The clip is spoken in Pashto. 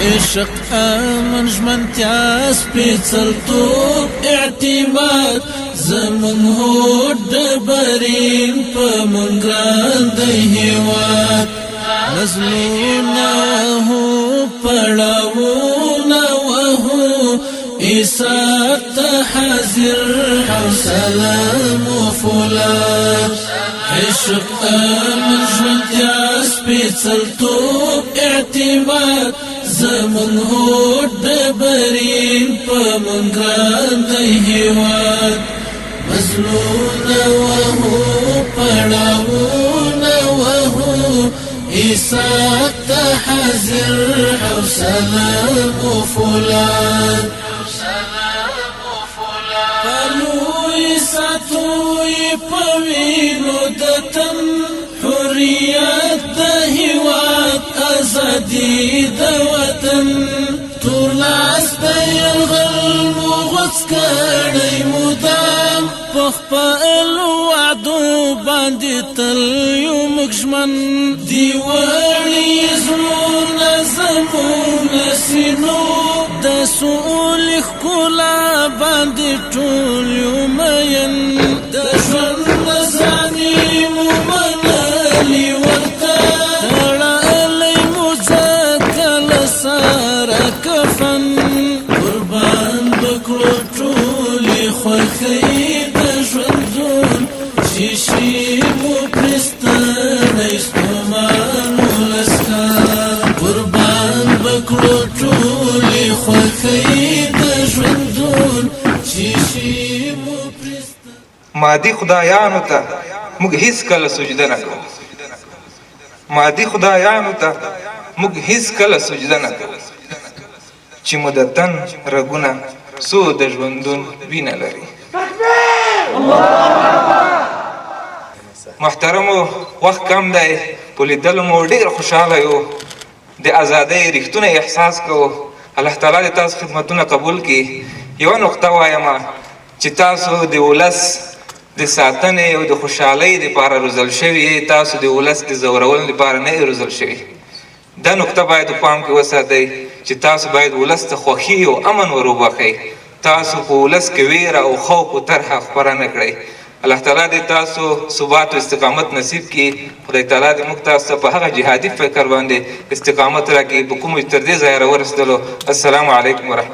عشق امن ژمنتیا سپېڅلتوب اعتماد زموږ هوډ ډبرین په موږ ګران دی هېواد نظمونه وهو پړاوونه وهو ایثار ته حاضر حوصله مو فولاد عشق امن ژمنتیا سپېڅلتوب اعتماد زموږ هوډ ډبرین په موږ ګران دی هېواد مزلونه وهو پړاوونه وهو ایثار ته حاضر حوصله مو فولاد پلوی ساتوی په وینو د تن حریت د هېواد ازادي د وطن ټول لاس د یرغل مو غوڅ کړی مدام په خپلو وعدو باندې تل یو موږ ژمن دي وړي زړونه زموږ سینو د سولې ښکلا باندې ټول یو مین د ژوند نذرانې مو منلي ورته تړلی مو ځکه له سره کفن قربان به کړو ټولې خوښۍ د ژوندون شیشې مو پرې ستړی ستومان ولسکار قربان به کړو ټولې خوښۍ د ژوندون شیشې مو پرې مادي خدایانو ته موږ هیڅ کله سجده نه کوو مادي خدایانو ته موږ هیڅ کله سجده نه کوو چې مو د تن رګونه څو د ژوندون وینه لري محترمو وخت کم دی په لیدلو مو ډېر خوشحاله یو د ازادۍ رښتونه احساس کوو الله تعالی د تاسو خدمتونه قبول کړي یوه نقطه وایم چې تاسو د ولس د ساتنې او د خوشحالۍ دپاره روزل شوي تاسو د ولس د ځورولو دپاره نه روزل شوي دا نقطه باید په پام کې وساتئ چې تاسو باید ولس ته خوښي او امن ور وبخئ تاسو په ولس کې ویره او خوف او طرحه خپره نه کړئ الله تعالی دې تاسو ثبات او استقامت نصیب کړي خدای تعالی دې موږ تاسو په هغه جهادي فکر باندې استقامت راکړي په کومو تر دې ځایه راورسېدلو السلام علیکم ورحمت